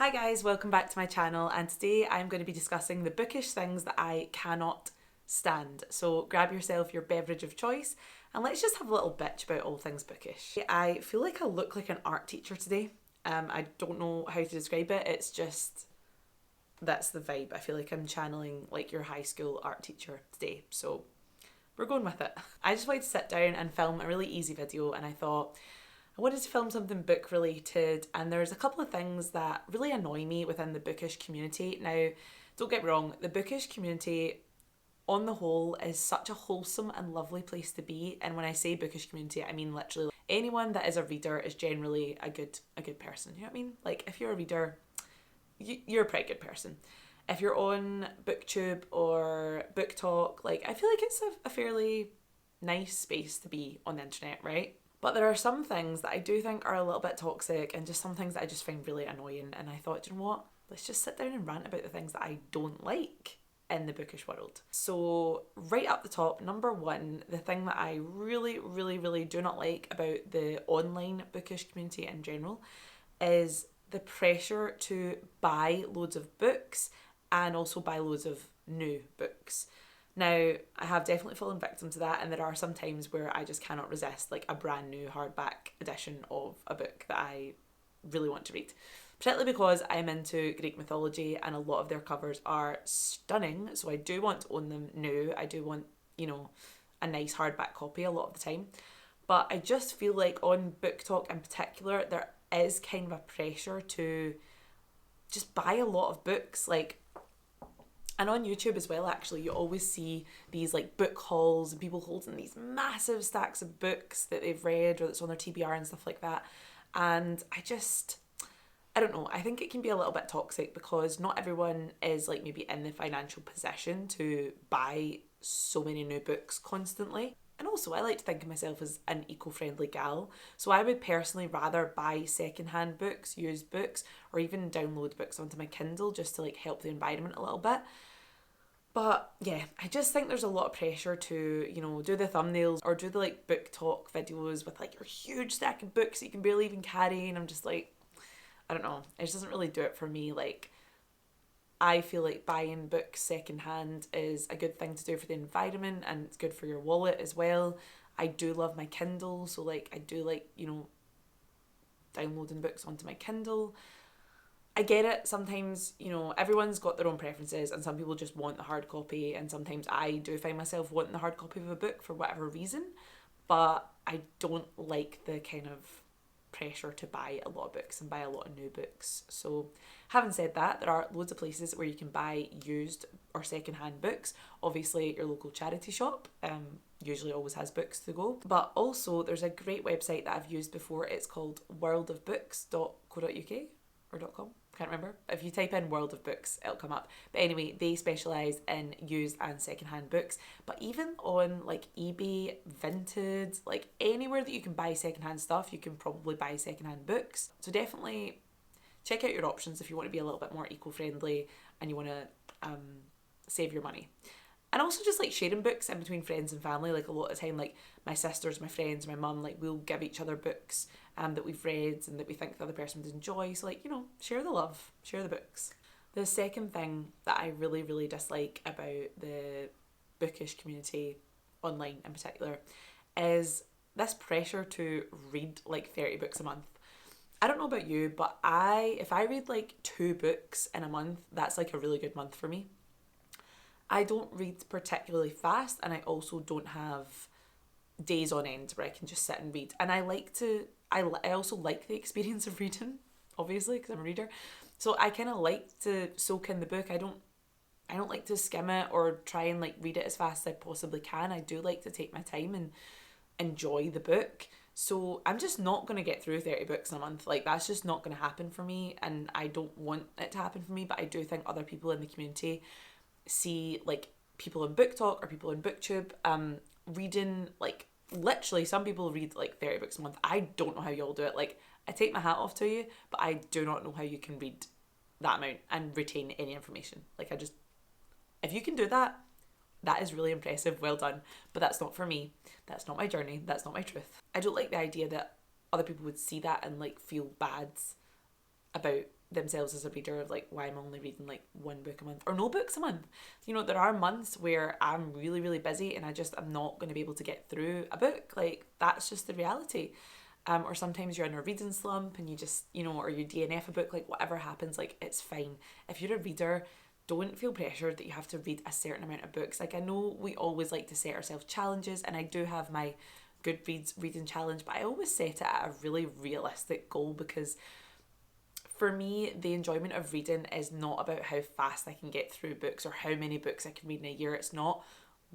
Hi guys, welcome back to my channel, and today I'm going to be discussing the bookish things that I cannot stand. So grab yourself your beverage of choice and let's just have a little bitch about all things bookish. I feel like I look like an art teacher today. I don't know how to describe it, it's just that's the vibe. I feel like I'm channeling like your high school art teacher today, so we're going with it. I just wanted to sit down and film a really easy video, and I thought I wanted to film something book related, and there's a couple of things that really annoy me within the bookish community. Now, don't get me wrong, the bookish community on the whole is such a wholesome and lovely place to be, and when I say bookish community, I mean literally anyone that is a reader is generally a good person. You know what I mean? Like if you're a reader, you're a pretty good person. If you're on booktube or book talk, like I feel like it's a fairly nice space to be on the internet, right? But there are some things that I do think are a little bit toxic, and just some things that I just find really annoying, and I thought, you know what, let's just sit down and rant about the things that I don't like in the bookish world. So right up the top, number one, the thing that I really do not like about the online bookish community in general is the pressure to buy loads of books and also buy loads of new books. Now, I have definitely fallen victim to that, and there are some times where I just cannot resist like a brand new hardback edition of a book that I really want to read. Particularly because I'm into Greek mythology and a lot of their covers are stunning, so I do want to own them new. I do want, a nice hardback copy a lot of the time. But I just feel like on Book Talk in particular, there is kind of a pressure to just buy a lot of books. And on YouTube as well, actually, you always see these like book hauls and people holding these massive stacks of books that they've read or that's on their TBR and stuff like that. And I don't know, I think it can be a little bit toxic because not everyone is like maybe in the financial position to buy so many new books constantly. And also, I like to think of myself as an eco-friendly gal. So I would personally rather buy secondhand books, used books, or even download books onto my Kindle just to like help the environment a little bit. But yeah, I just think there's a lot of pressure to, do the thumbnails or do the like book talk videos with like your huge stack of books that you can barely even carry. And I'm just like, I don't know, it just doesn't really do it for me. Like, I feel like buying books secondhand is a good thing to do for the environment and it's good for your wallet as well. I do love my Kindle, so like I do like, downloading books onto my Kindle. I get it. Sometimes, everyone's got their own preferences and some people just want the hard copy, and sometimes I do find myself wanting the hard copy of a book for whatever reason, but I don't like the kind of pressure to buy a lot of books and buy a lot of new books. So having said that, there are loads of places where you can buy used or secondhand books. Obviously your local charity shop usually always has books to go, but also there's a great website that I've used before. It's called worldofbooks.co.uk or .com, can't remember. If you type in World of Books, it'll come up. But anyway, they specialise in used and secondhand books. But even on like eBay, Vinted, like anywhere that you can buy secondhand stuff, you can probably buy secondhand books. So definitely check out your options if you want to be a little bit more eco-friendly and you want to save your money. And also just like sharing books in between friends and family. Like a lot of the time, like my sisters, my friends, my mum, like we'll give each other books that we've read and that we think the other person would enjoy. So like, share the love, share the books. The second thing that I really dislike about the bookish community online in particular is this pressure to read like 30 books a month. I don't know about you, but if I read like 2 books in a month, that's like a really good month for me. I don't read particularly fast, and I also don't have days on end where I can just sit and read. And I also like the experience of reading, obviously, because I'm a reader. So I kind of like to soak in the book. I don't like to skim it or try and like read it as fast as I possibly can. I do like to take my time and enjoy the book. So I'm just not going to get through 30 books in a month. Like that's just not going to happen for me, and I don't want it to happen for me, but I do think other people in the community see like people on book talk or people on booktube reading like literally some people read like 30 books a month. I don't know how y'all do it. Like I take my hat off to you, but I do not know how you can read that amount and retain any information. Like if you can do that, that is really impressive, well done. But that's not for me. That's not my journey. That's not my truth. I don't like the idea that other people would see that and like feel bad about themselves as a reader of like why I'm only reading like one book a month or no books a month. You know, there are months where I'm really, really busy and I'm not going to be able to get through a book. Like that's just the reality. Or sometimes you're in a reading slump and you just, you know, or you DNF a book, like whatever happens, like it's fine. If you're a reader, don't feel pressured that you have to read a certain amount of books. Like I know we always like to set ourselves challenges, and I do have my Goodreads reading challenge, but I always set it at a really realistic goal, because for me, the enjoyment of reading is not about how fast I can get through books or how many books I can read in a year. It's not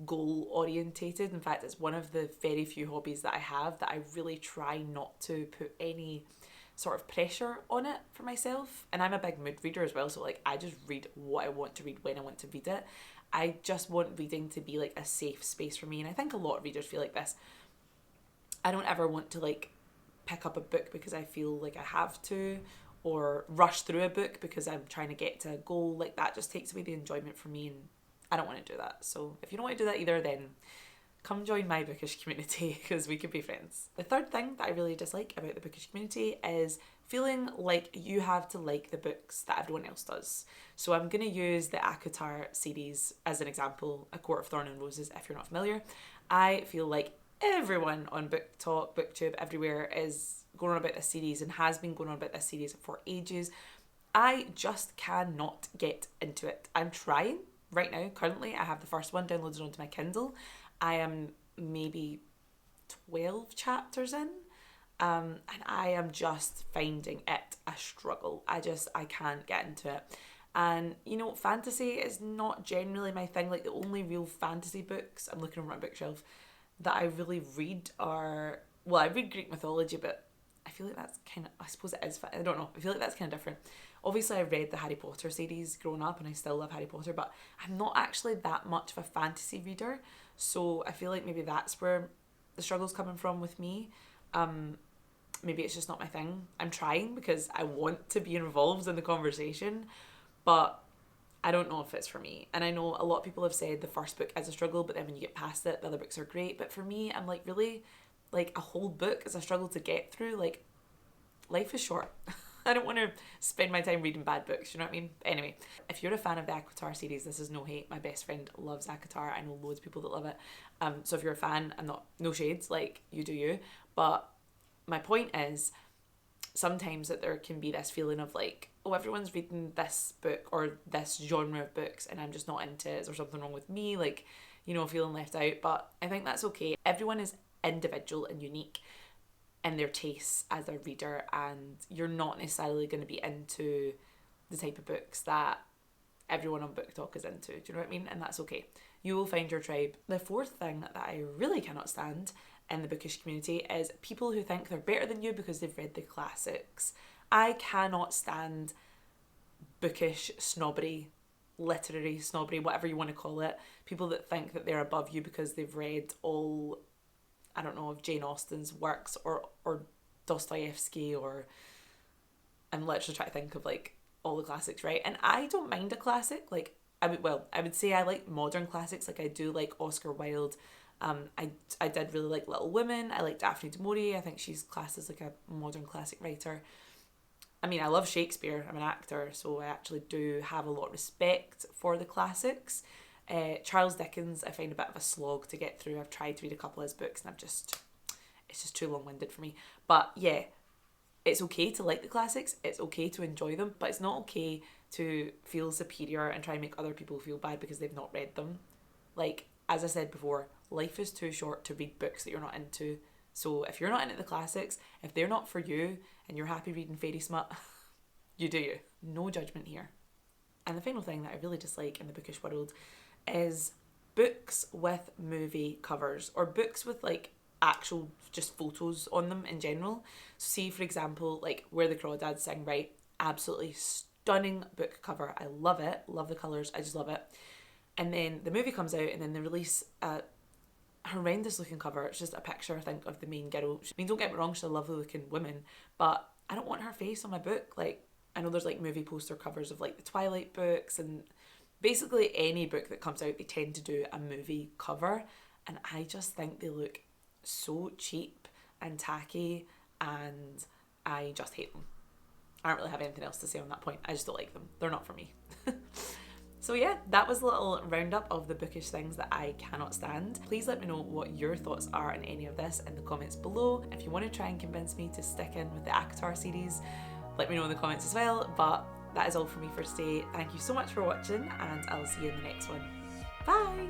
goal orientated. In fact, it's one of the very few hobbies that I have that I really try not to put any sort of pressure on it for myself. And I'm a big mood reader as well, so like I just read what I want to read when I want to read it. I just want reading to be like a safe space for me, and I think a lot of readers feel like this. I don't ever want to like pick up a book because I feel like I have to, or rush through a book because I'm trying to get to a goal. Like that just takes away the enjoyment from me, and I don't want to do that. So if you don't want to do that either, then come join my bookish community because we could be friends. The third thing that I really dislike about the bookish community is feeling like you have to like the books that everyone else does. So I'm going to use the ACOTAR series as an example, A Court of Thorn and Roses, if you're not familiar. I feel like everyone on Book Talk, BookTube, everywhere is going on about this series and has been going on about this series for ages. I just cannot get into it. I'm trying right now. Currently, I have the first one downloaded onto my Kindle. I am maybe 12 chapters in, and I am just finding it a struggle. I can't get into it. And, you know, fantasy is not generally my thing. Like, the only real fantasy books, I'm looking over my bookshelf, that I really read are, well, I read Greek mythology, but I feel like that's kind of, I suppose it is, I don't know, I feel like that's kind of different. Obviously, I read the Harry Potter series growing up, and I still love Harry Potter, but I'm not actually that much of a fantasy reader, so I feel like maybe that's where the struggle's coming from with me. Maybe it's just not my thing. I'm trying because I want to be involved in the conversation, but I don't know if it's for me. And I know a lot of people have said the first book is a struggle, but then when you get past it, the other books are great. But for me, I'm like, really, like a whole book is a struggle to get through. Like, life is short. I don't want to spend my time reading bad books, you know what I mean? Anyway, if you're a fan of the ACOTAR series, this is no hate. My best friend loves ACOTAR. I know loads of people that love it. So if you're a fan, I'm not, no shades, like, you do you. But my point is, sometimes that there can be this feeling of like, oh, everyone's reading this book or this genre of books and I'm just not into it. Is there something wrong with me? Like, you know, feeling left out. But I think that's okay. Everyone is individual and unique in their tastes as a reader, and you're not necessarily going to be into the type of books that everyone on Book Talk is into. Do you know what I mean? And that's okay. You will find your tribe. The fourth thing that I really cannot stand in the bookish community is people who think they're better than you because they've read the classics. I cannot stand bookish snobbery, literary snobbery, whatever you want to call it. People that think that they're above you because they've read all, I don't know, of Jane Austen's works or Dostoevsky, or I'm literally trying to think of like all the classics, right? And I don't mind a classic. Like I would say I like modern classics. Like I do like Oscar Wilde. I did really like Little Women. I like Daphne du Maurier. I think she's classed as like a modern classic writer. I mean, I love Shakespeare. I'm an actor, so I actually do have a lot of respect for the classics. Charles Dickens, I find a bit of a slog to get through. I've tried to read a couple of his books and it's just too long-winded for me. But yeah, it's okay to like the classics. It's okay to enjoy them, but it's not okay to feel superior and try and make other people feel bad because they've not read them. Like, as I said before, life is too short to read books that you're not into. So if you're not into the classics, if they're not for you and you're happy reading fairy smut, you do you. No judgment here. And the final thing that I really dislike in the bookish world is books with movie covers, or books with like actual just photos on them in general. So see, for example, like Where the Crawdads Sing, right? Absolutely stunning book cover. I love it. Love the colours. I just love it. And then the movie comes out and then they release a horrendous looking cover. It's just a picture, I think, of the main girl. I mean, don't get me wrong, she's a lovely looking woman, but I don't want her face on my book. Like, I know there's like movie poster covers of like the Twilight books, and basically any book that comes out, they tend to do a movie cover, and I just think they look so cheap and tacky, and I just hate them. I don't really have anything else to say on that point. I just don't like them. They're not for me. So yeah, that was a little roundup of the bookish things that I cannot stand. Please let me know what your thoughts are on any of this in the comments below. If you want to try and convince me to stick in with the ACOTAR series, let me know in the comments as well. But that is all from me for today. Thank you so much for watching, and I'll see you in the next one. Bye!